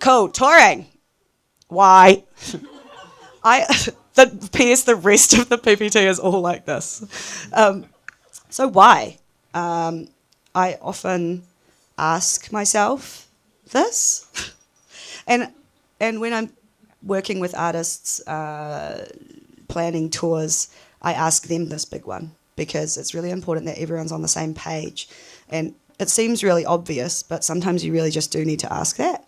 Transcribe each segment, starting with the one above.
cool. Touring. Why? The rest of the PPT is all like this. So why? I often ask myself this. and when I'm working with artists, planning tours, I ask them this big one because it's really important that everyone's on the same page. And it seems really obvious, but sometimes you really just do need to ask that.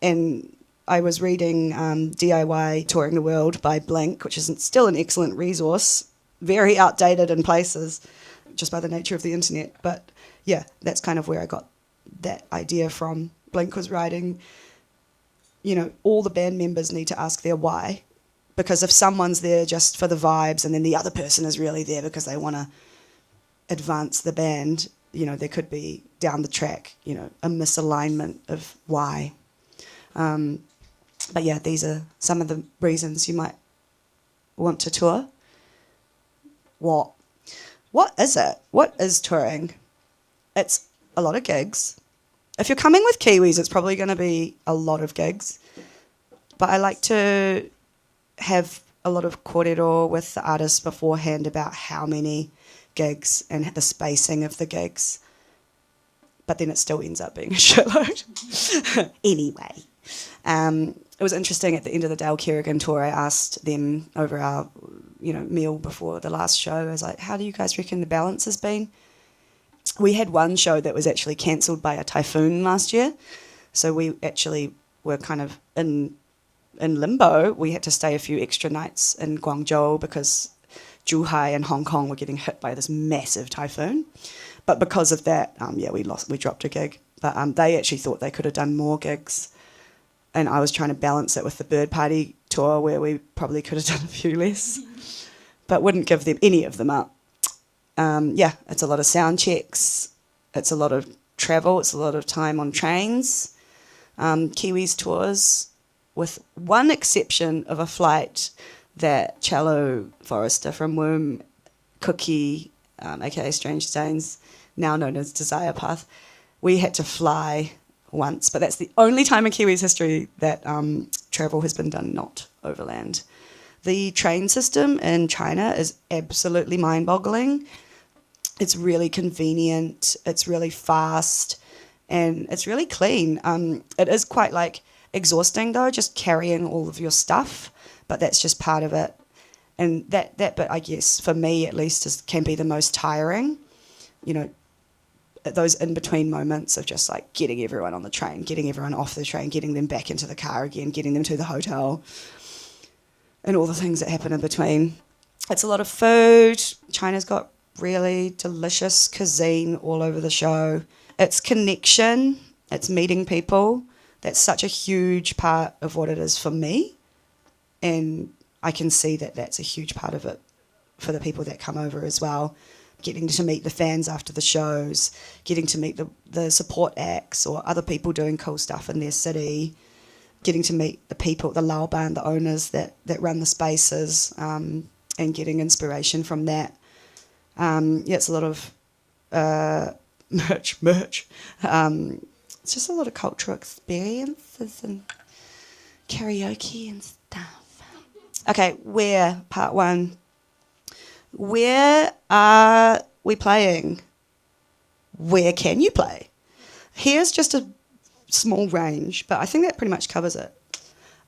And I was reading DIY Touring the World by Blink, which is still an excellent resource, very outdated in places, just by the nature of the internet. But yeah, that's kind of where I got that idea from. Blink was writing, all the band members need to ask their why. Because if someone's there just for the vibes and then the other person is really there because they want to advance the band, there could be down the track, a misalignment of why. But yeah, these are some of the reasons you might want to tour. What is it? What is touring? It's a lot of gigs. If you're coming with Kiwis, it's probably going to be a lot of gigs. But I like to have a lot of kōrero with the artists beforehand about how many gigs and the spacing of the gigs. But then it still ends up being a shitload. Anyway. It was interesting at the end of the Dale Kerrigan tour, I asked them over our meal before the last show, I was like, how do you guys reckon the balance has been? We had one show that was actually cancelled by a typhoon last year. So we actually were kind of in limbo. We had to stay a few extra nights in Guangzhou because Zhuhai and Hong Kong were getting hit by this massive typhoon. But because of that, we dropped a gig. But they actually thought they could have done more gigs. And I was trying to balance it with the Bird Party tour where we probably could have done a few less, but wouldn't give them any of them up. It's a lot of sound checks. It's a lot of travel. It's a lot of time on trains. Kiwis tours, with one exception of a flight that Cello Forrester from Womb, Cookie, aka Strange Stains, now known as Desire Path, we had to fly once, but that's the only time in Kiwis history that travel has been done not overland. The train system in China is absolutely mind-boggling. It's really convenient, it's really fast, and it's really clean. It is quite exhausting though, just carrying all of your stuff, but that's just part of it. And that bit, I guess, for me at least, can be the most tiring. Those in-between moments of just getting everyone on the train, getting everyone off the train, getting them back into the car again, getting them to the hotel, and all the things that happen in between. It's a lot of food. China's got really delicious cuisine all over the show. It's connection. It's meeting people. That's such a huge part of what it is for me. And I can see that that's a huge part of it for the people that come over as well. Getting to meet the fans after the shows, getting to meet the support acts or other people doing cool stuff in their city, getting to meet the people, the Lao band, the owners that run the spaces, and getting inspiration from that. It's a lot of merch. It's just a lot of cultural experiences and karaoke and stuff. Okay, where, part one. Where are we playing? Where can you play? Here's just a small range, but I think that pretty much covers it,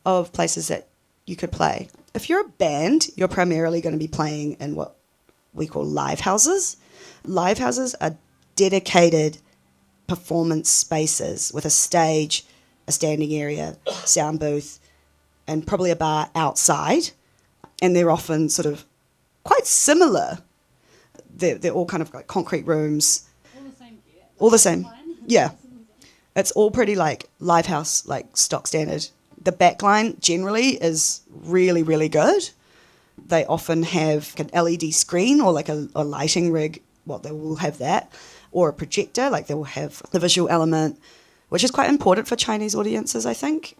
of places that you could play. If you're a band, you're primarily going to be playing in what we call live houses. Live houses are dedicated performance spaces with a stage, a standing area, sound booth, and probably a bar outside. And they're often sort of quite similar. They're all kind of concrete rooms. All the same gear. All the same. Yeah. It's all pretty live house, stock standard. The backline generally is really, really good. They often have an LED screen or a lighting rig. They will have that. Or a projector, they will have the visual element, which is quite important for Chinese audiences, I think,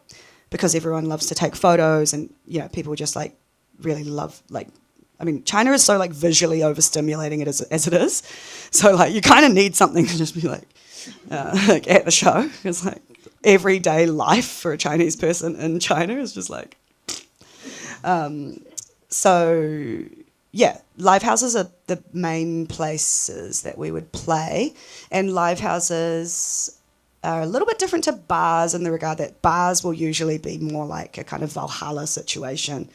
because everyone loves to take photos and, people just really love, China is so visually overstimulating as it is. So you kind of need something to just be at the show. It's everyday life for a Chinese person in China is just like... So, yeah, live houses are the main places that we would play. And live houses are a little bit different to bars in the regard that bars will usually be more like a kind of Valhalla situation.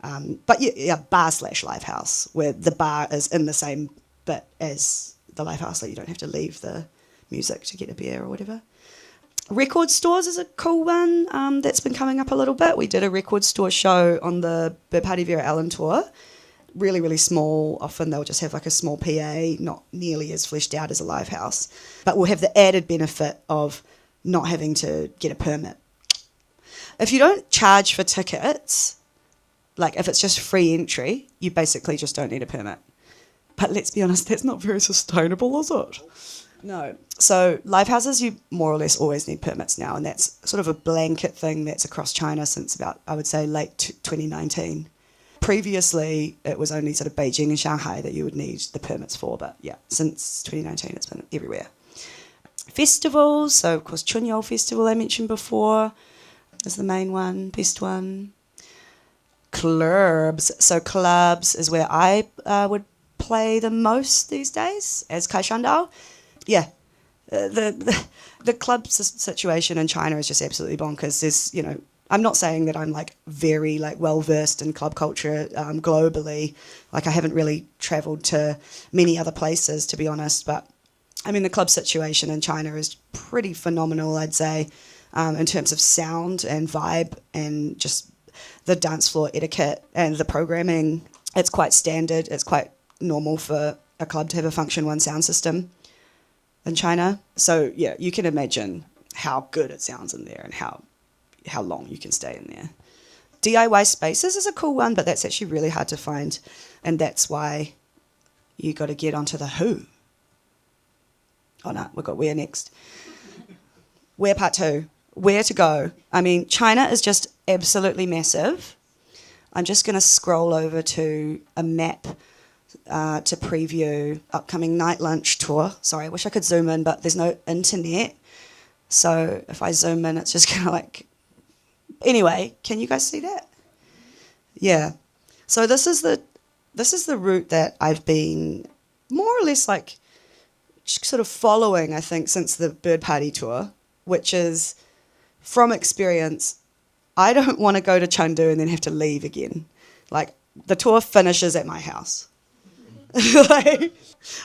But yeah, bar / live house, where the bar is in the same bit as the live house, so you don't have to leave the music to get a beer or whatever. Record stores is a cool one that's been coming up a little bit. We did a record store show on the Bird Party Vera Allen tour. Really, really small. Often they'll just have like a small PA, not nearly as fleshed out as a live house. But we'll have the added benefit of not having to get a permit. If you don't charge for tickets, like if it's just free entry, you basically just don't need a permit. But let's be honest, that's not very sustainable, is it? No. So live houses, you more or less always need permits now, and that's sort of a blanket thing that's across China since about, I would say, late 2019. Previously, it was only sort of Beijing and Shanghai that you would need the permits for, but yeah, since 2019, it's been everywhere. Festivals, so of course Chunyou Festival I mentioned before is the main one, best one. Clubs, so clubs is where I would play the most these days as Kaishandao. Yeah, the club situation in China is just absolutely bonkers. There's, you know, I'm not saying that I'm like very like well versed in club culture globally. Like I haven't really travelled to many other places, to be honest. But I mean, the club situation in China is pretty phenomenal, I'd say, in terms of sound and vibe and just the dance floor etiquette and the programming. It's quite standard. It's quite normal for a club to have a function one sound system in China. So yeah, you can imagine how good it sounds in there and how long you can stay in there. DIY spaces is a cool one, but that's actually really hard to find, and that's why you got to get onto the who. Oh no, we've got where next. Where part 2. Where to go. I mean, China is just absolutely massive. I'm just going to scroll over to a map to preview upcoming night lunch tour. Sorry, I wish I could zoom in, but there's no internet. So if I zoom in, it's just kind of like... Anyway, can you guys see that? Yeah. So this is the route that I've been more or less like sort of following, I think, since the Bird Party tour, which is, from experience, I don't want to go to Chengdu and then have to leave again. Like, the tour finishes at my house. Like,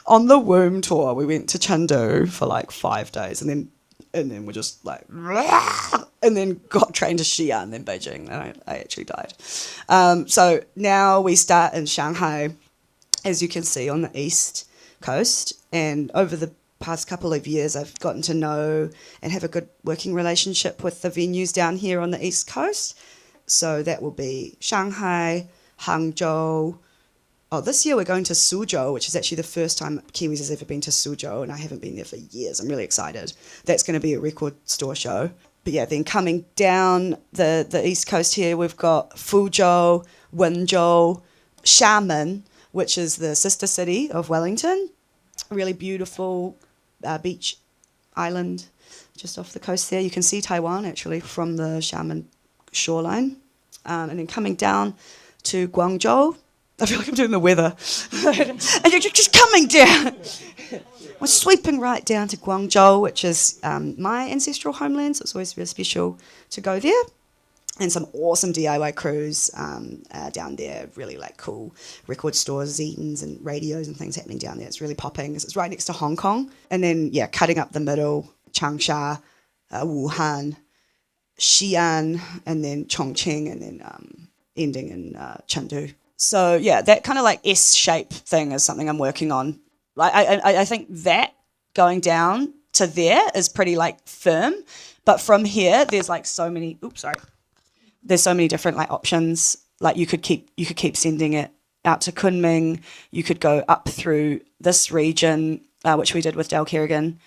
on the womb tour, we went to Chengdu for like 5 days, and then we're just like, and then got trained to Xi'an and then Beijing, and I actually died. So now we start in Shanghai, as you can see, on the east coast, and over the past couple of years I've gotten to know and have a good working relationship with the venues down here on the east coast. So that will be Shanghai, Hangzhou. Oh, this year we're going to Suzhou, which is actually the first time Kiwis has ever been to Suzhou, and I haven't been there for years. I'm really excited. That's going to be a record store show. But yeah, then coming down the east coast here, we've got Fuzhou, Wenzhou, Xiamen, which is the sister city of Wellington. A really beautiful beach island just off the coast there. You can see Taiwan, actually, from the Xiamen shoreline. And then coming down to Guangzhou. I feel like I'm doing the weather. And you're just coming down. We're sweeping right down to Guangzhou, which is my ancestral homeland, so it's always really special to go there. And some awesome DIY crews down there, really like cool record stores, zines and radios and things happening down there. It's really popping because it's right next to Hong Kong. And then, yeah, cutting up the middle, Changsha, Wuhan, Xi'an, and then Chongqing, and then ending in Chengdu. So yeah, that kind of like S-shape thing is something I'm working on. Like I think that going down to there is pretty like firm, but from here there's like so many. There's so many different like options. Like you could keep sending it out to Kunming. You could go up through this region, which we did with Dale Kerrigan.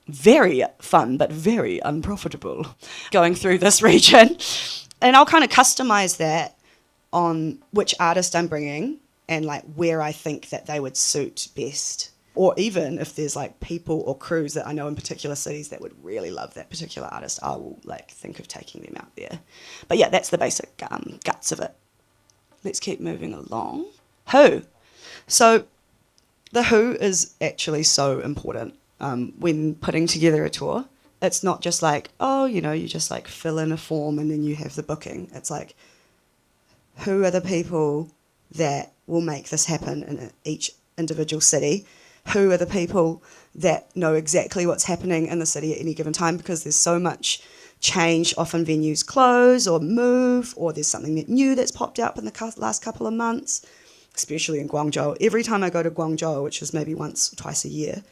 Very fun, but very unprofitable. Going through this region, and I'll kind of customize that on which artist I'm bringing and like where I think that they would suit best. Or even if there's like people or crews that I know in particular cities that would really love that particular artist, I will like think of taking them out there. But yeah, that's the basic guts of it. Let's keep moving along. Who? So the who is actually so important when putting together a tour. It's not just like, oh, you know, you just like fill in a form and then you have the booking. It's like, who are the people that will make this happen in each individual city? Who are the people that know exactly what's happening in the city at any given time? Because there's so much change. Often venues close or move, or there's something new that's popped up in the last couple of months, especially in Guangzhou. Every time I go to Guangzhou, which is maybe once or twice a year,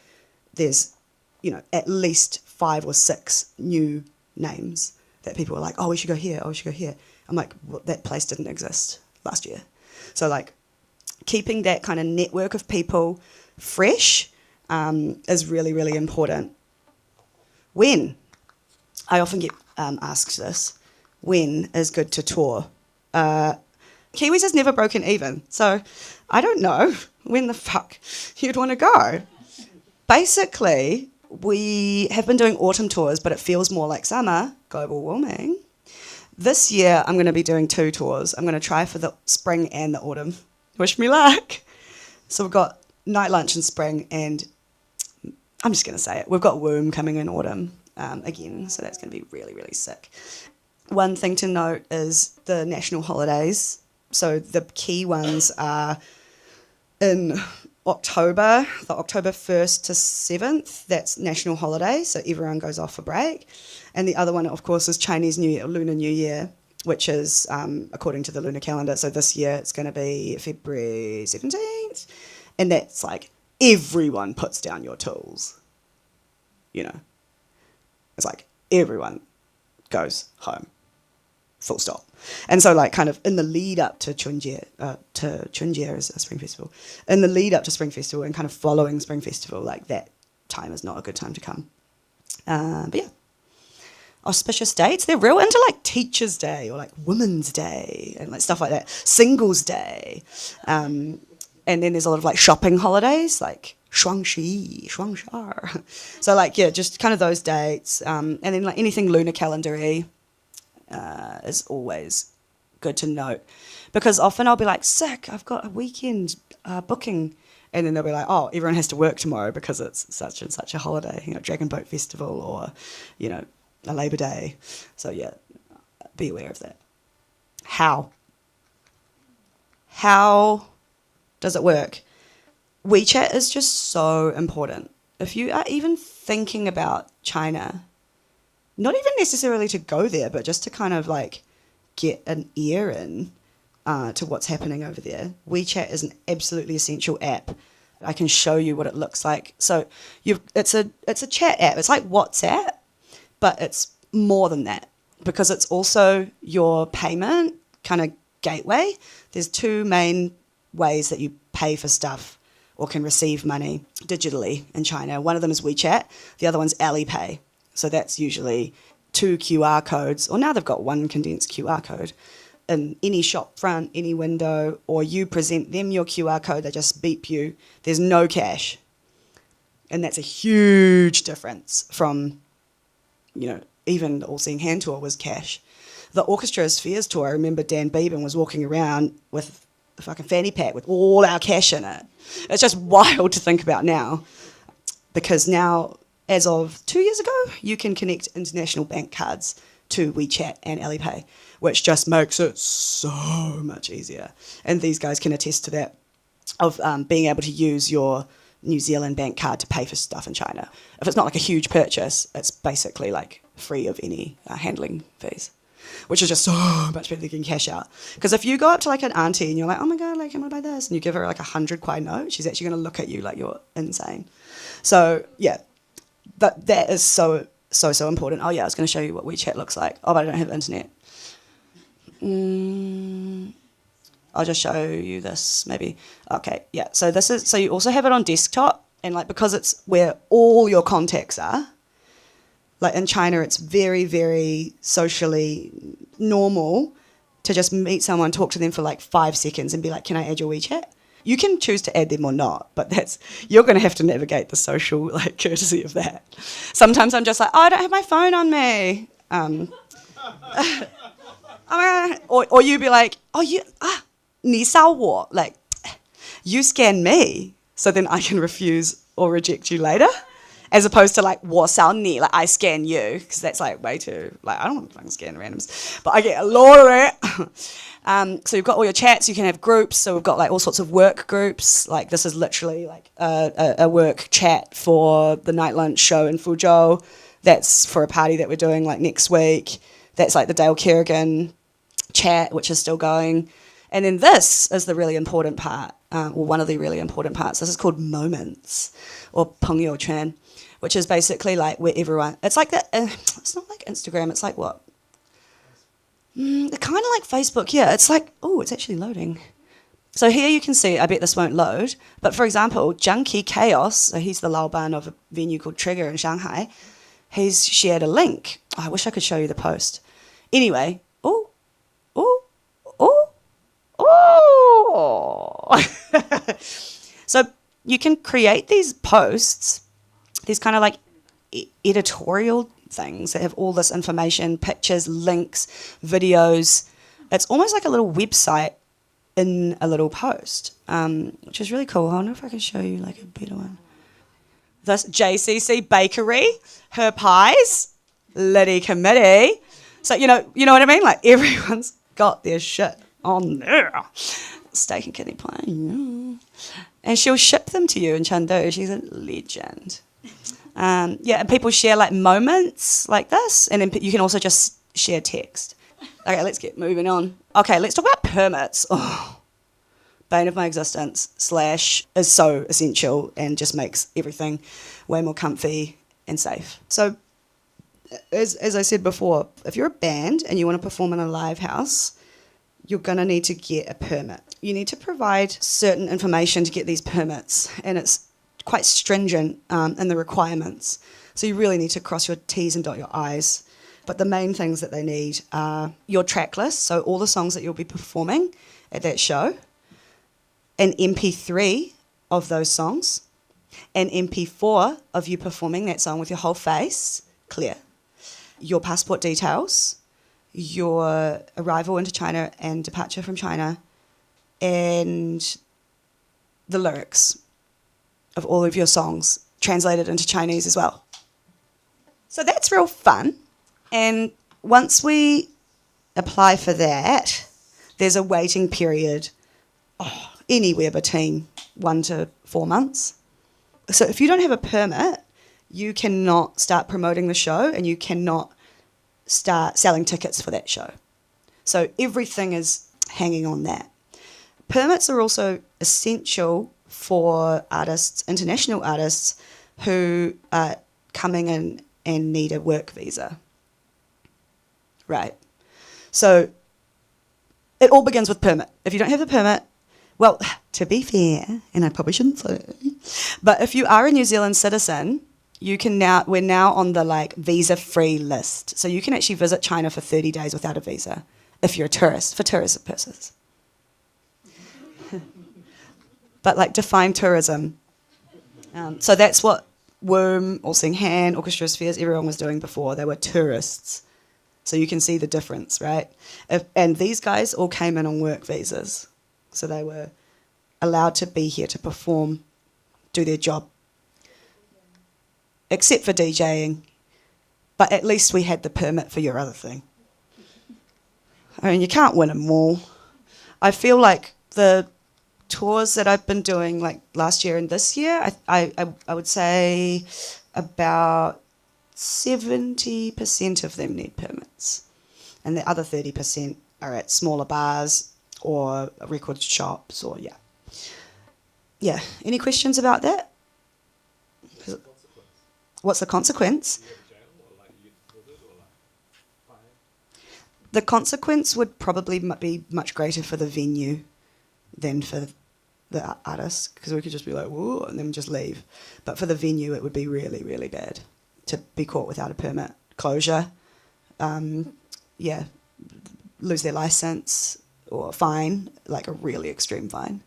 there's, you know, at least 5 or 6 new names that people are like, oh, we should go here, oh, we should go here. I'm like, well, that place didn't exist last year. So like keeping that kind of network of people fresh is really, really important. When? I often get asked this. When is good to tour? Kiwese has never broken even, so I don't know when the fuck you'd want to go. Basically, we have been doing autumn tours, but it feels more like summer, global warming. This year, I'm going to be doing 2 tours. I'm going to try for the spring and the autumn. Wish me luck. So we've got Night Lunch in spring, and I'm just going to say it. We've got Womb coming in autumn again, so that's going to be really, really sick. One thing to note is the national holidays. So the key ones are in October, the October 1st to 7th, that's national holiday, so everyone goes off for break. And the other one, of course, is Chinese New Year, Lunar New Year, which is according to the lunar calendar. So this year it's going to be February 17th. And that's like everyone puts down your tools. You know, it's like everyone goes home, full stop. And so like kind of in the lead up to Chunjie is a spring festival, in the lead up to spring festival and kind of following spring festival, like that time is not a good time to come. But yeah, auspicious dates, they're real into like Teachers' Day or like Women's Day and like stuff like that, Singles' Day. And then there's a lot of like shopping holidays like Shuangxi, Shuangshar. So like, yeah, just kind of those dates. And then like anything lunar calendar-y is always good to note, because often I'll be like, sick, I've got a weekend booking, and then they'll be like, oh, everyone has to work tomorrow because it's such and such a holiday, you know, Dragon Boat Festival or, you know, a Labour Day. So yeah, be aware of that. How does it work? WeChat is just so important. If you are even thinking about China, not even necessarily to go there, but just to kind of like get an ear in to what's happening over there, WeChat is an absolutely essential app. I can show you what it looks like. So it's a chat app. It's like WhatsApp, but it's more than that, because it's also your payment kind of gateway. There's 2 main ways that you pay for stuff or can receive money digitally in China. One of them is WeChat. The other one's Alipay. So that's usually 2 QR codes, or now they've got 1 condensed QR code in any shop front, any window, or you present them your QR code, they just beep you. There's no cash. And that's a huge difference from, you know, even the All Seeing Hand tour was cash. The Orchestra Spheres tour, I remember Dan Beeben was walking around with a fucking fanny pack with all our cash in it. It's just wild to think about now, because now, as of 2 years ago, you can connect international bank cards to WeChat and Alipay, which just makes it so much easier. And these guys can attest to that, of being able to use your New Zealand bank card to pay for stuff in China. If it's not like a huge purchase, it's basically like free of any handling fees, which is just so much better than getting cash out. Because if you go up to like an auntie and you're like, oh my God, like, I'm gonna buy this, and you give her like 100 kwai note, she's actually gonna look at you like you're insane. So yeah, that is so important. Oh yeah, I was gonna show you what WeChat looks like. Oh, but I don't have internet. I'll just show you this maybe. Okay, yeah, so this is, so you also have it on desktop, and like, because it's where all your contacts are, like in China, it's very, very socially normal to just meet someone, talk to them for like 5 seconds and be like, can I add your WeChat? You can choose to add them or not, but you're going to have to navigate the social like courtesy of that. Sometimes I'm just like, oh, I don't have my phone on me. Or you be like, oh, 你烧我, like, you scan me, so then I can refuse or reject you later, as opposed to like 我烧你, like I scan you, because that's like way too, like I don't want to fucking scan randoms, but I get a lot of it. So you've got all your chats, you can have groups, so we've got like all sorts of work groups, like this is literally like a work chat for the night lunch show in Fuzhou, that's for a party that we're doing like next week, that's like the Dale Kerrigan chat, which is still going. And then this is the really important part, or one of the really important parts. This is called Moments, or 朋友圈, which is basically like where everyone, it's like that, it's not like Instagram, it's like what? Kind of like Facebook, yeah. It's like, oh, it's actually loading. So here you can see, I bet this won't load, but for example, Junkie Chaos, so he's the laoban of a venue called Trigger in Shanghai, he's shared a link. Oh, I wish I could show you the post. Anyway, so you can create these posts, these kind of like editorial things that have all this information, pictures, links, videos. It's almost like a little website in a little post, which is really cool. I wonder if I can show you like a better one. This JCC Bakery, her pies, Liddy Committee. So you know what I mean? Like everyone's got their shit on there. Steak and kidney pie. Yeah. And she'll ship them to you in Chengdu. She's a legend. And people share like moments like this, and then you can also just share text. Okay, let's get moving on. Okay, let's talk about permits. Oh, bane of my existence / is so essential and just makes everything way more comfy and safe. So, as I said before, if you're a band and you want to perform in a live house, you're going to need to get a permit. You need to provide certain information to get these permits, and it's quite stringent in the requirements. So you really need to cross your T's and dot your I's. But the main things that they need are your track list, so all the songs that you'll be performing at that show, an MP3 of those songs, an MP4 of you performing that song with your whole face clear, your passport details, your arrival into China and departure from China, and the lyrics of all of your songs translated into Chinese as well. So that's real fun. And once we apply for that, there's a waiting period, anywhere between 1 to 4 months. So if you don't have a permit, you cannot start promoting the show and you cannot start selling tickets for that show. So everything is hanging on that. Permits are also essential for artists, international artists, who are coming in and need a work visa. Right. So it all begins with permit. If you don't have the permit, well, to be fair, and I probably shouldn't say, but if you are a New Zealand citizen, we're now on the like visa-free list. So you can actually visit China for 30 days without a visa if you're a tourist, for tourism purposes. But like define tourism. So that's what Worm or Singhan, Orchestra Spheres, everyone was doing before. They were tourists. So you can see the difference, right? And these guys all came in on work visas. So they were allowed to be here to perform, do their job. Except for DJing. But at least we had the permit for your other thing. I mean, you can't win them all. I feel like the tours that I've been doing, like last year and this year, I would say about 70% of them need permits. And the other 30% are at smaller bars or record shops or, yeah. Yeah. Any questions about that? What's the consequence? The consequence would probably be much greater for the venue than for the artist, because we could just be like, whoa, and then just leave. But for the venue, it would be really, really bad to be caught without a permit. Closure, lose their license or fine, like a really extreme fine.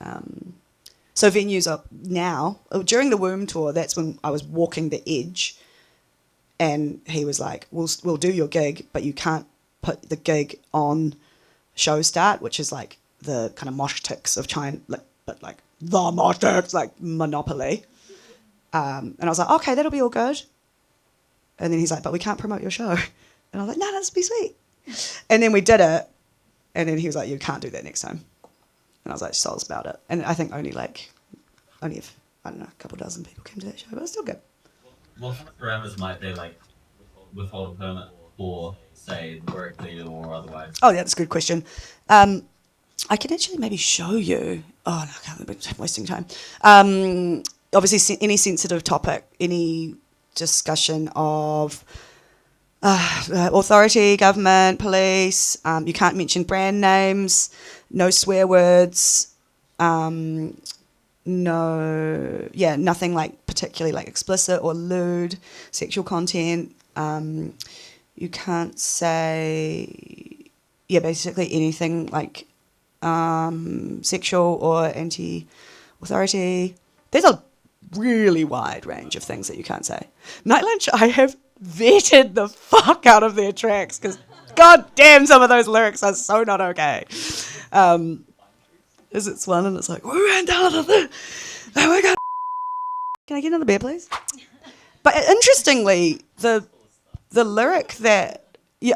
So venues are now, during the Womb tour, that's when I was walking the edge, and he was like, we'll do your gig, but you can't put the gig on show start, which is like the kind of mosh ticks of China, but like the mosh ticks, like Monopoly. And I was like, okay, that'll be all good. And then he's like, but we can't promote your show. And I was like, no, that'll be sweet. And then we did it. And then he was like, you can't do that next time. And I was like, soul's about it. And I think only if, I don't know, a couple dozen people came to that show, but it was still good. What parameters might they like withhold a permit for, say, lyrically or otherwise? Oh, yeah, that's a good question. I can actually maybe show you. Oh, no, I can't, I'm wasting time. Obviously, any sensitive topic, any discussion of authority, government, police, you can't mention brand names, no swear words, nothing like particularly like explicit or lewd, sexual content. You can't say, basically anything like sexual or anti-authority. There's a really wide range of things that you can't say. Night Lunch, I have vetted the fuck out of their tracks because god damn, some of those lyrics are so not okay. Is it's one and it's like, we ran down to the, oh my god, can I get another beer please? But interestingly, the lyric that,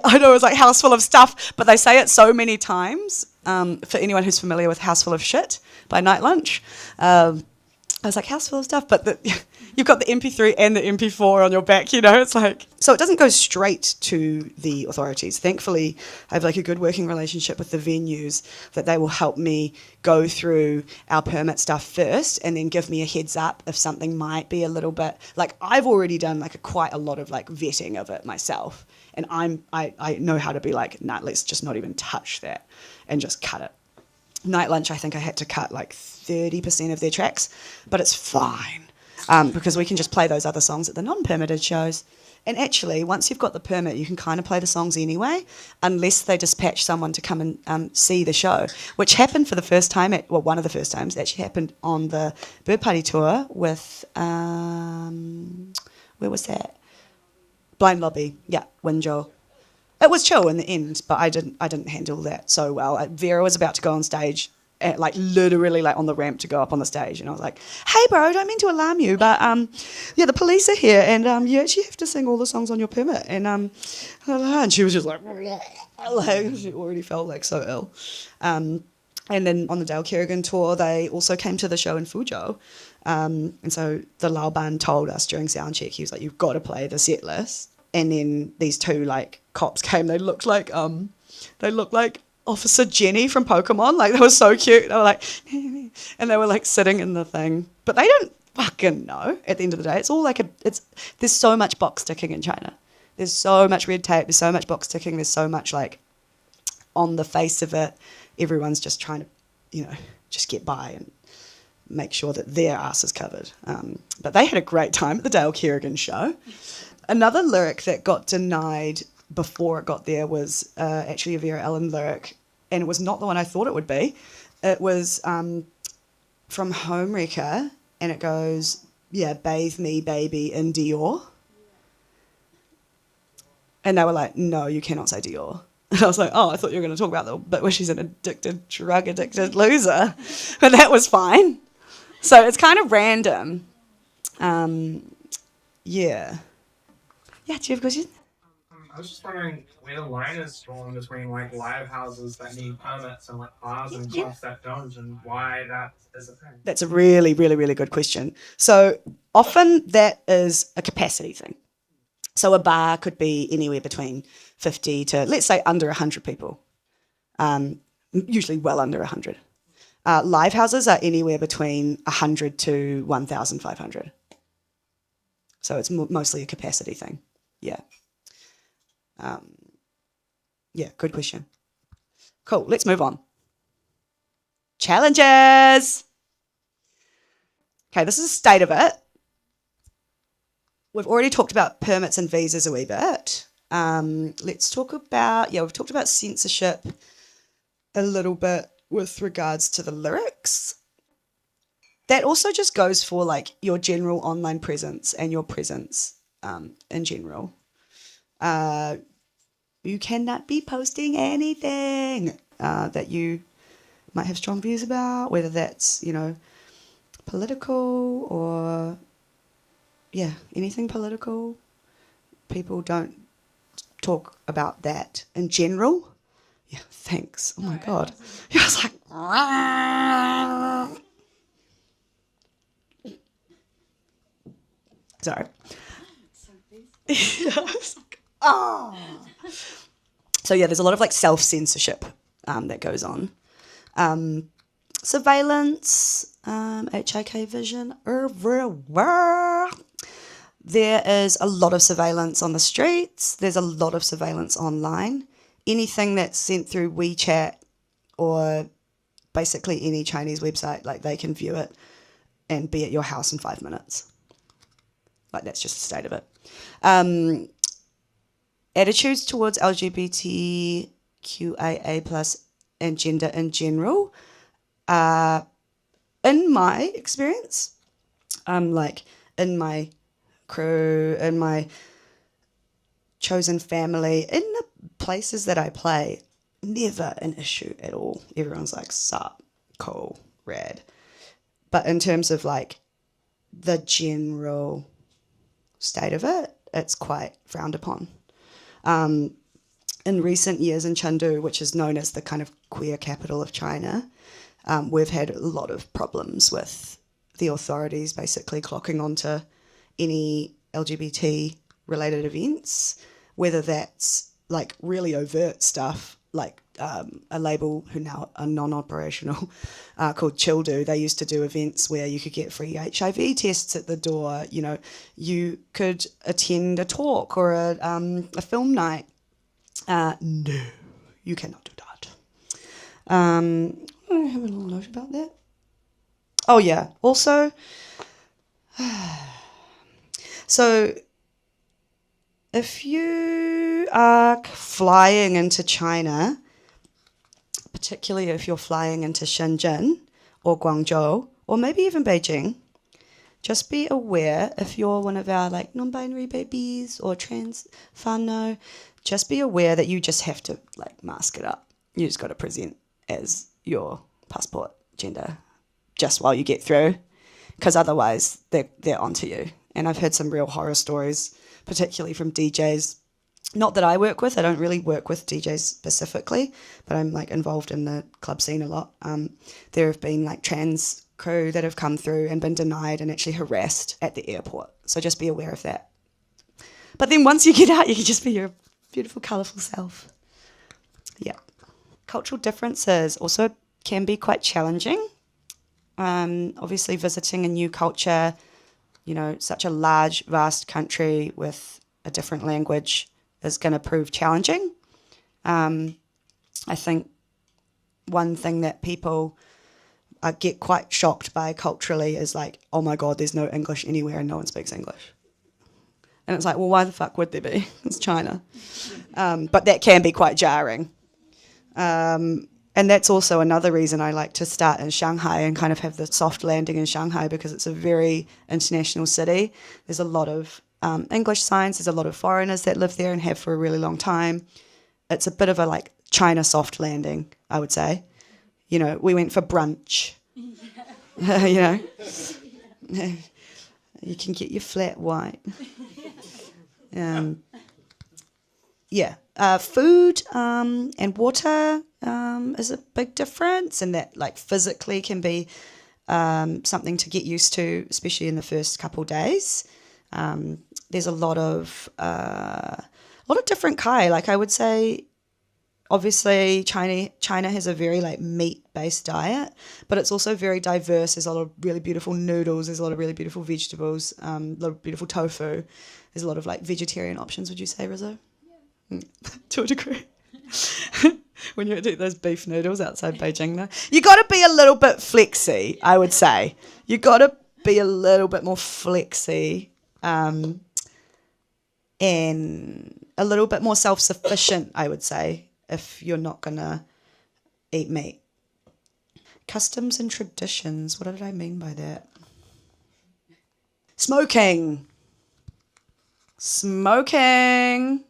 I know it's like house full of stuff, but they say it so many times. For anyone who's familiar with House Full of Shit by Night Lunch, I was like, house full of stuff, but you've got the MP3 and the MP4 on your back, it's like, so it doesn't go straight to the authorities. Thankfully, I have like a good working relationship with the venues that they will help me go through our permit stuff first and then give me a heads up if something might be a little bit, like I've already done like quite a lot of like vetting of it myself. And I know how to be like, nah, let's just not even touch that and just cut it. Night Lunch, I think I had to cut like 30% of their tracks, but it's fine because we can just play those other songs at the non-permitted shows. And actually, once you've got the permit, you can kind of play the songs anyway, unless they dispatch someone to come and see the show, which happened for the first time, one of the first times, actually happened on the Bird Party tour with, where was that? Blind Lobby, Winjol. It was chill in the end, but I didn't handle that so well. Vera was about to go on stage, literally on the ramp to go up on the stage, and I was like, "Hey, bro, I don't mean to alarm you, but the police are here, and you actually have to sing all the songs on your permit." And she was just like she already felt like so ill. And then on the Dale Kerrigan tour, they also came to the show in Fuzhou, and so the Lao Ban told us during sound check, he was like, "You've got to play the set list." And then these two cops came. They looked like Officer Jenny from Pokemon. Like they were so cute. They were like, and they were sitting in the thing. But they don't fucking know. At the end of the day, it's all there's so much box ticking in China. There's so much red tape. There's so much box ticking. There's so much on the face of it, everyone's just trying to, just get by and make sure that their ass is covered. But they had a great time at the Dale Kerrigan show. Another lyric that got denied before it got there was actually a Vera Ellen lyric, and it was not the one I thought it would be. It was from Homewrecker, and it goes, bathe me, baby, in Dior. And they were like, no, you cannot say Dior. And I was like, oh, I thought you were going to talk about the bit where she's an drug-addicted loser. But that was fine. So it's kind of random. Yeah. Yeah, do you have a question? I was just wondering where the line is drawn between live houses that need permits and bars and clubs that don't, and why that is a thing. That's a really, really, really good question. So often that is a capacity thing. So a bar could be anywhere between 50 to, let's say, under 100 people, usually well under 100. Live houses are anywhere between 100 to 1,500. So it's mostly a capacity thing. Yeah. Good question. Cool, let's move on. Challenges. Okay, this is the state of it. We've already talked about permits and visas a wee bit. Let's talk about, we've talked about censorship a little bit with regards to the lyrics. that also just goes for like your general online presence and your presence in general. You cannot be posting anything that you might have strong views about, whether that's, you know, political or, yeah, anything political. People don't talk about that in general. Yeah, thanks. Oh my God. Yeah, I was like, sorry. Yeah, I was like, oh. So yeah, there's a lot of like self-censorship that goes on. Surveillance, HIK vision everywhere. There is a lot of surveillance on the streets. There's a lot of surveillance online. Anything that's sent through WeChat or basically any Chinese website, like they can view it and be at your house in 5 minutes. Like that's just the state of it. Attitudes towards LGBTQIA plus and gender in general, in my experience, like in my crew, in my chosen family, in the places that I play, never an issue at all. Everyone's like, sup, cool, rad. But in terms of like the general state of it, it's quite frowned upon. In recent years in Chengdu, which is known as the kind of queer capital of China, we've had a lot of problems with the authorities basically clocking onto any LGBT related events, whether that's like really overt stuff, like a label who now are non-operational called Childu. They used to do events where you could get free HIV tests at the door. You know, you could attend a talk or a film night. No, you cannot do that. I have a little note about that. Oh yeah. Also, so if you are flying into China, particularly if you're flying into Shenzhen or Guangzhou or maybe even Beijing, just be aware if you're one of our like non-binary babies or trans whānau, just be aware that you just have to like mask it up. You just got to present as your passport gender just while you get through, because otherwise they're onto you. And I've heard some real horror stories, particularly from DJs. Not that I work with. I don't really work with DJs specifically, but I'm like involved in the club scene a lot. There have been like trans crew that have come through and been denied and actually harassed at the airport. So just be aware of that. But then once you get out, you can just be your beautiful, colourful self. Yeah. Cultural differences also can be quite challenging. Obviously, visiting a new culture, you know, such a large, vast country with a different language is going to prove challenging. I think one thing that people get quite shocked by culturally is like, oh my God, there's no English anywhere and no one speaks English. And it's like, well, why the fuck would there be? It's China. But that can be quite jarring. And that's also another reason I like to start in Shanghai and kind of have the soft landing in Shanghai, because it's a very international city. There's a lot of English signs. There's a lot of foreigners that live there and have for a really long time. It's a bit of a like China soft landing, I would say. You know, we went for brunch. You know, you can get your flat white. Yeah, food and water is a big difference, and that like physically can be something to get used to, especially in the first couple days. There's a lot of different kai. Like I would say, obviously China has a very like meat-based diet, but it's also very diverse. There's a lot of really beautiful noodles. There's a lot of really beautiful vegetables. A lot of beautiful tofu. There's a lot of like vegetarian options. Would you say, Rizzo? Yeah. To a degree. When you eat those beef noodles outside Beijing, though, you got to be a little bit flexy. I would say you got to be a little bit more flexy, and a little bit more self-sufficient. I would say, if you're not gonna eat meat. Customs and traditions. What did I mean by that? Smoking. Smoking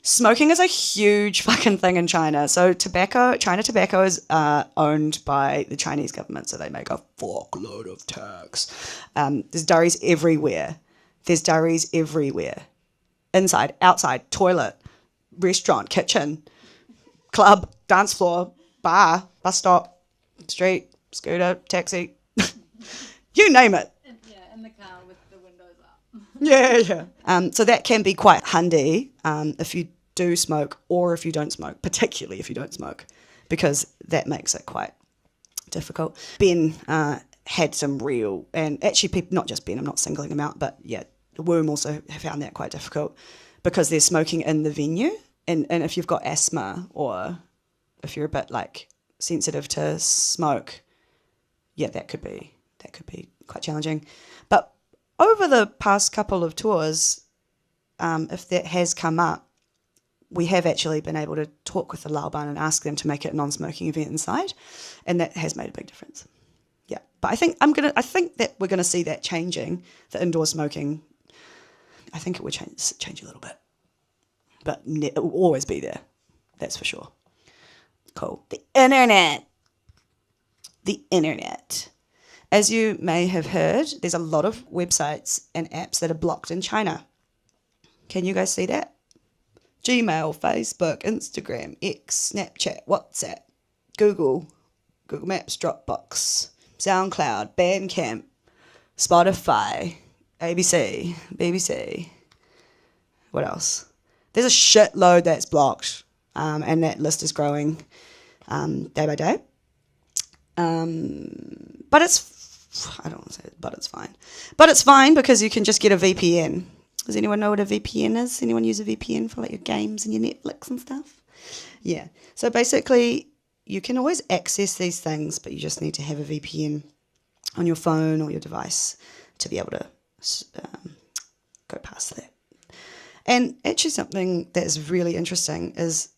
is a huge fucking thing in China. So China tobacco is owned by the Chinese government, so they make a fuckload of tax. There's durries everywhere. Inside, outside, toilet, restaurant, kitchen, club, dance floor, bar, bus stop, street, scooter, taxi. You name it. Yeah, in the car with the windows up. Yeah. So that can be quite handy if you do smoke or if you don't smoke, particularly if you don't smoke, because that makes it quite difficult. Ben had some real, and actually people, not just Ben, I'm not singling him out, but yeah, the Womb also found that quite difficult because there's smoking in the venue. And if you've got asthma or if you're a bit like sensitive to smoke, yeah, that could be quite challenging. But over the past couple of tours, if that has come up, we have actually been able to talk with the Laoban and ask them to make it a non-smoking event inside, and that has made a big difference. Yeah, but I think that we're gonna see that changing. The indoor smoking, I think it would change a little bit, but it will always be there. That's for sure. Cool. The internet. As you may have heard, there's a lot of websites and apps that are blocked in China. Can you guys see that? Gmail, Facebook, Instagram, X, Snapchat, WhatsApp, Google Maps, Dropbox, SoundCloud, Bandcamp, Spotify, ABC, BBC. What else? There's a shitload that's blocked, and that list is growing day by day. But I don't want to say it, but it's fine. But it's fine because you can just get a VPN. Does anyone know what a VPN is? Anyone use a VPN for like your games and your Netflix and stuff? Yeah. So basically, you can always access these things, but you just need to have a VPN on your phone or your device to be able to go past that. And actually something that is really interesting is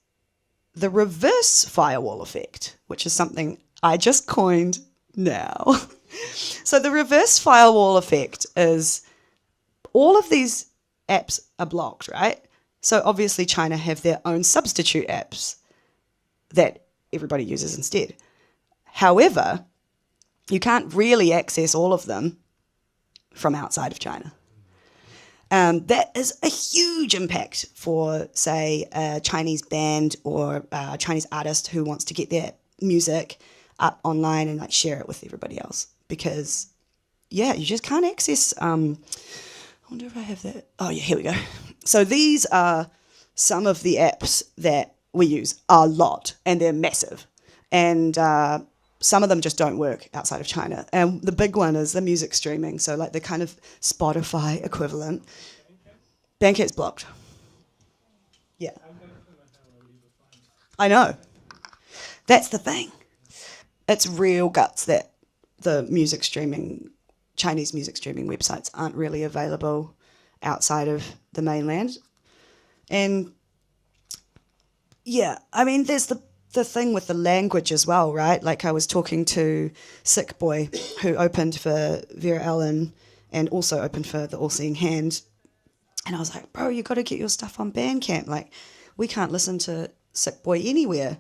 the reverse firewall effect, which is something I just coined now. So the reverse firewall effect is all of these apps are blocked, right? So obviously China have their own substitute apps that everybody uses instead. However, you can't really access all of them from outside of China. That is a huge impact for, say, a Chinese band or a Chinese artist who wants to get their music up online and like share it with everybody else. Because, yeah, you just can't access. I wonder if I have that. Oh, yeah, here we go. So these are some of the apps that we use a lot, and they're massive. And some of them just don't work outside of China. And the big one is the music streaming. So like the kind of Spotify equivalent. Bandcamp's blocked. Yeah. I know. That's the thing. It's real guts that the Chinese music streaming websites aren't really available outside of the mainland. And yeah, I mean, there's the thing with the language as well, right? Like I was talking to Sick Boy, who opened for Vera Ellen and also opened for the All Seeing Hand. And I was like, bro, you got to get your stuff on Bandcamp. Like, we can't listen to Sick Boy anywhere.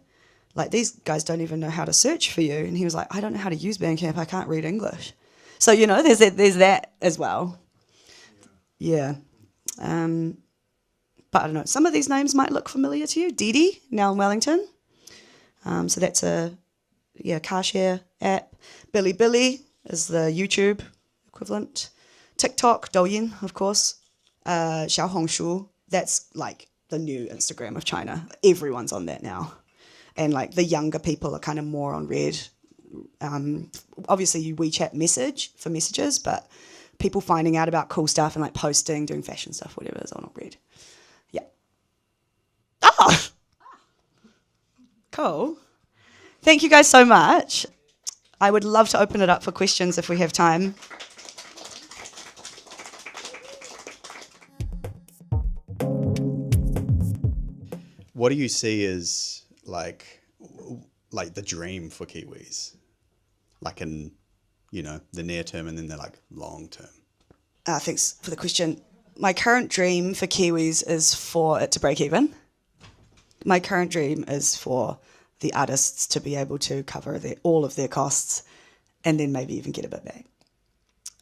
Like, these guys don't even know how to search for you. And he was like, I don't know how to use Bandcamp. I can't read English. So, you know, there's that as well. Yeah. But I don't know. Some of these names might look familiar to you. Didi, now in Wellington. So that's a car share app. Bilibili is the YouTube equivalent. TikTok, Douyin, of course. Xiaohongshu, that's like the new Instagram of China. Everyone's on that now. And like the younger people are kind of more on Red. Obviously you WeChat message for messages, but people finding out about cool stuff and like posting, doing fashion stuff, whatever is on Red. Yeah. Ah! Cool. Thank you guys so much. I would love to open it up for questions if we have time. What do you see as like the dream for Kiwis? like in, the near term and then the like long term? Thanks for the question. My current dream for Kiwis is for it to break even. My current dream is for the artists to be able to cover all of their costs and then maybe even get a bit back.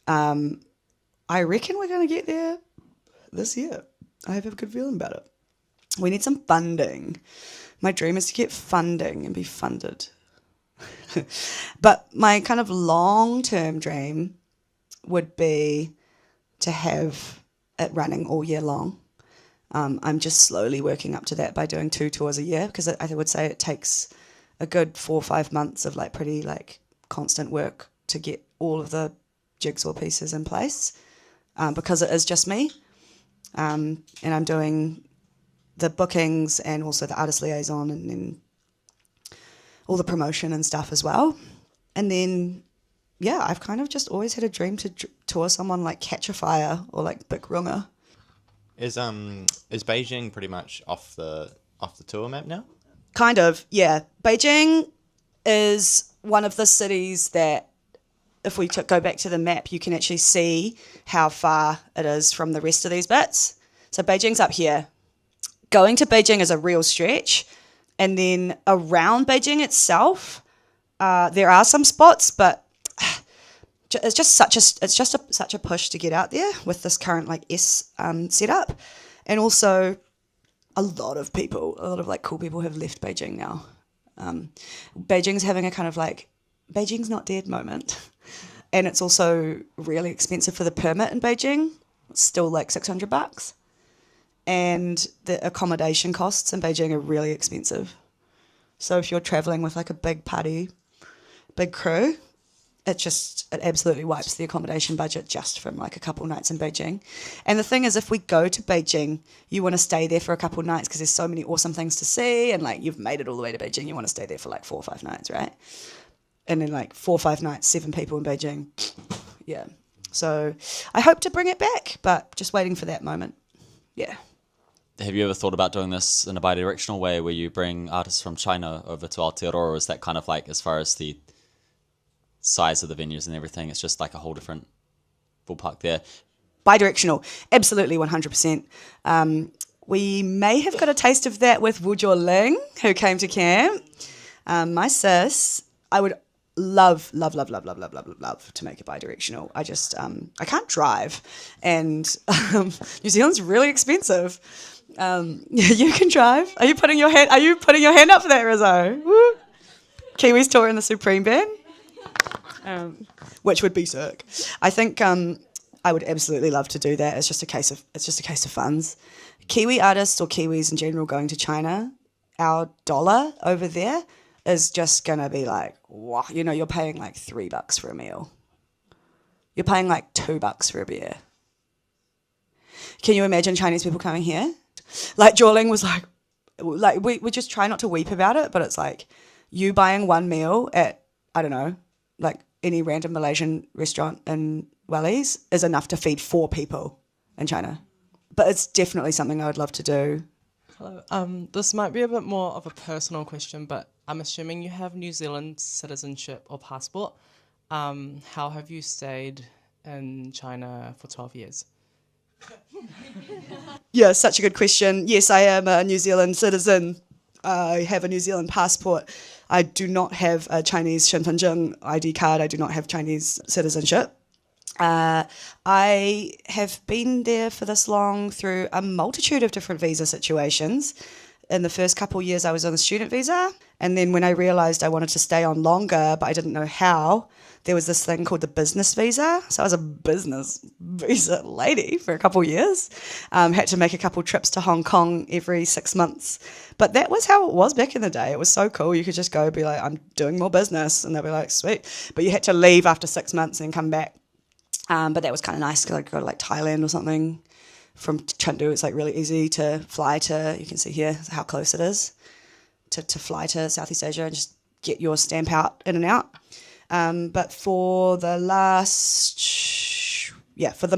I reckon we're going to get there this year. I have a good feeling about it. We need some funding. My dream is to get funding and be funded. But my kind of long-term dream would be to have it running all year long. I'm just slowly working up to that by doing 2 tours a year, because I would say it takes a good 4 or 5 months of like pretty like constant work to get all of the jigsaw pieces in place, because it is just me, and I'm doing the bookings and also the artist liaison and then all the promotion and stuff as well. And then, yeah, I've kind of just always had a dream to tour someone like Catch a Fire or like Big Runga. Is Beijing pretty much off the tour map now? Kind of, yeah. Beijing is one of the cities that, if we go back to the map, you can actually see how far it is from the rest of these bits. So Beijing's up here. Going to Beijing is a real stretch. And then around Beijing itself, there are some spots, but it's just such a push to get out there with this current like setup. And also a lot of like cool people have left Beijing now. Beijing's having a kind of like Beijing's not dead moment. And it's also really expensive for the permit in Beijing. It's still like $600. And the accommodation costs in Beijing are really expensive. So if you're traveling with like a big party, big crew, it absolutely wipes the accommodation budget just from like a couple nights in Beijing. And the thing is, if we go to Beijing, you want to stay there for a couple nights because there's so many awesome things to see, and like you've made it all the way to Beijing, you want to stay there for like 4 or 5 nights, right? And then like 4 or 5 nights, 7 people in Beijing. Yeah. So I hope to bring it back, but just waiting for that moment. Yeah. Have you ever thought about doing this in a bi-directional way where you bring artists from China over to Aotearoa, or is that kind of like, as far as the size of the venues and everything, it's just like a whole different ballpark there? Bi-directional, absolutely 100%. We may have got a taste of that with Wu Ling, who came to camp. My sis, I would love to make it bi-directional. I just, I can't drive, and New Zealand's really expensive. You can drive. Are you putting your hand up for that, Rizzo? Woo. Kiwis tour in the Supreme band, which would be sick. I think I would absolutely love to do that. It's just a case of funds. Kiwi artists or Kiwis in general going to China, our dollar over there is just gonna be like, wow, you're paying like $3 for a meal. You're paying like $2 for a beer. Can you imagine Chinese people coming here? Like Ling was like we just try not to weep about it, but it's like you buying one meal at, I don't know, like any random Malaysian restaurant in Wellies is enough to feed 4 people in China. But it's definitely something I would love to do. Hello. This might be a bit more of a personal question, but I'm assuming you have New Zealand citizenship or passport. How have you stayed in China for 12 years? Yeah, such a good question. Yes, I am a New Zealand citizen. I have a New Zealand passport. I do not have a Chinese 身份证 ID card. I do not have Chinese citizenship. I have been there for this long through a multitude of different visa situations. In the first couple of years, I was on a student visa. And then when I realised I wanted to stay on longer, but I didn't know how, there was this thing called the business visa. So I was a business visa lady for a couple of years. Had to make a couple trips to Hong Kong every 6 months. But that was how it was back in the day. It was so cool. You could just go be like, I'm doing more business. And they'll be like, sweet. But you had to leave after 6 months and come back. But that was kind of nice because I could go to like Thailand or something. From Chengdu, it's like really easy to fly to, you can see here how close it is, to fly to Southeast Asia and just get your stamp out in and out. But for the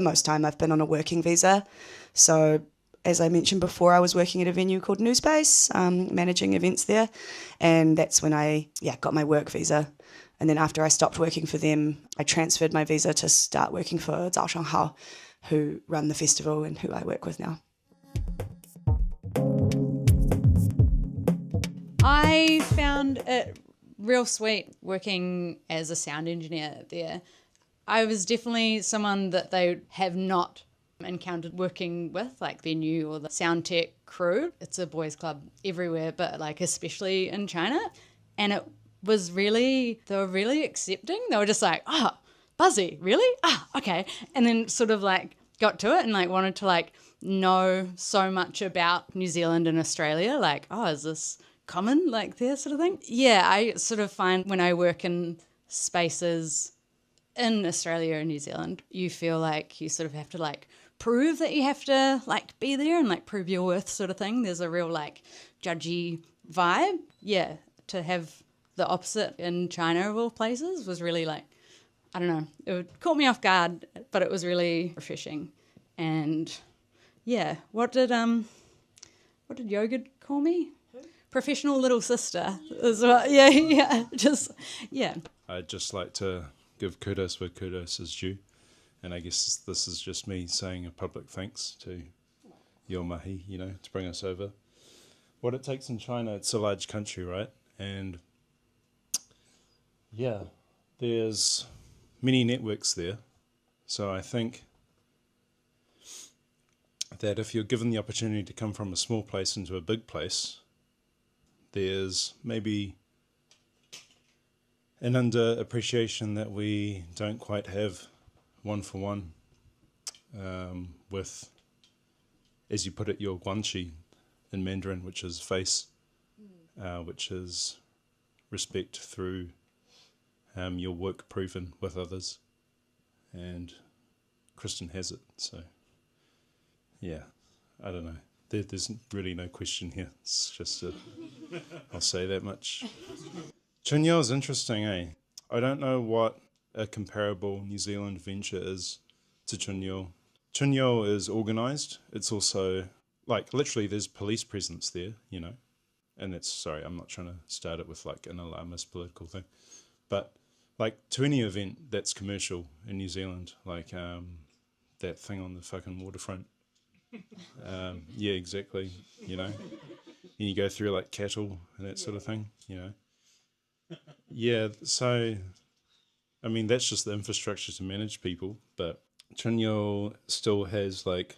most time, I've been on a working visa. So as I mentioned before, I was working at a venue called Newspace, managing events there. And that's when I got my work visa. And then after I stopped working for them, I transferred my visa to start working for Kaishandao, who run the festival and who I work with now. I found it real sweet working as a sound engineer there. I was definitely someone that they have not encountered working with, like venue or the sound tech crew. It's a boys' club everywhere, but like especially in China. And it was really, they were really accepting. They were just like, oh, Buzzy, really? Ah, okay. And then sort of like got to it and like wanted to like know so much about New Zealand and Australia. Like, oh, is this common like there sort of thing? Yeah, I sort of find when I work in spaces in Australia and New Zealand, you feel like you sort of have to like prove that you have to like be there and like prove your worth sort of thing. There's a real like judgy vibe. Yeah, to have the opposite in China of all places was really like, I don't know, it caught me off guard, but it was really refreshing. And yeah, what did Yoga call me? Professional little sister as well. Yeah, just, yeah. I'd just like to give kudos where kudos is due. And I guess this is just me saying a public thanks to your mahi, you know, to bring us over. What it takes in China, it's a large country, right? And yeah, there's many networks there. So I think that if you're given the opportunity to come from a small place into a big place, there's maybe an under-appreciation that we don't quite have one-for-one with, as you put it, your guanxi in Mandarin, which is face, which is respect through your work proven with others. And Kristen has it, so yeah, I don't know. There's really no question here. It's just I'll say that much. Chunyao is interesting, eh? I don't know what a comparable New Zealand venture is to Chunyao. Chunyao is organised. It's also, like, literally there's police presence there, you know. And that's, sorry, I'm not trying to start it with, like, an alarmist political thing. But, like, to any event that's commercial in New Zealand, like that thing on the fucking waterfront. Yeah, exactly, you know. And you go through, like, cattle and that sort of thing, you know. Yeah, so, I mean, that's just the infrastructure to manage people, but Chunyao still has, like,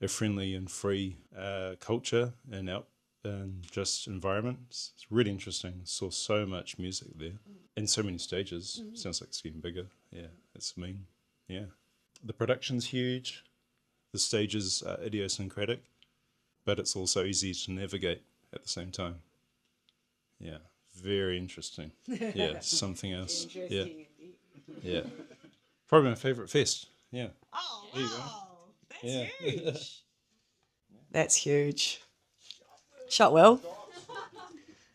a friendly and free culture and just environment. It's really interesting. Saw so much music there and so many stages. Sounds like it's getting bigger. Yeah, it's mean. Yeah. The production's huge. The stages are idiosyncratic, but it's also easy to navigate at the same time. Yeah, very interesting. Yeah, something else. Yeah, yeah. Probably my favourite fest. Yeah. Oh, there you go. That's Yeah. huge. That's huge. Shot well.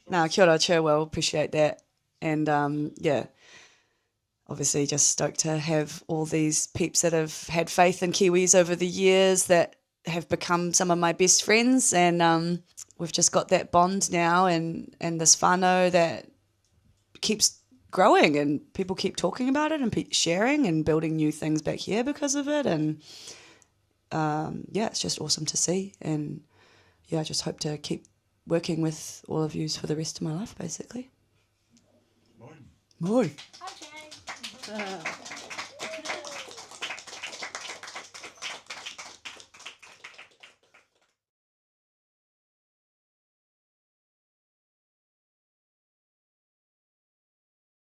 No, kia ora, chair well, appreciate that. And yeah, obviously just stoked to have all these peeps that have had faith in Kiwis over the years that have become some of my best friends, and we've just got that bond now and this whānau that keeps growing and people keep talking about it and sharing and building new things back here because of it, and yeah, it's just awesome to see, and yeah, I just hope to keep working with all of you for the rest of my life, basically. Moi. Hi, Jay.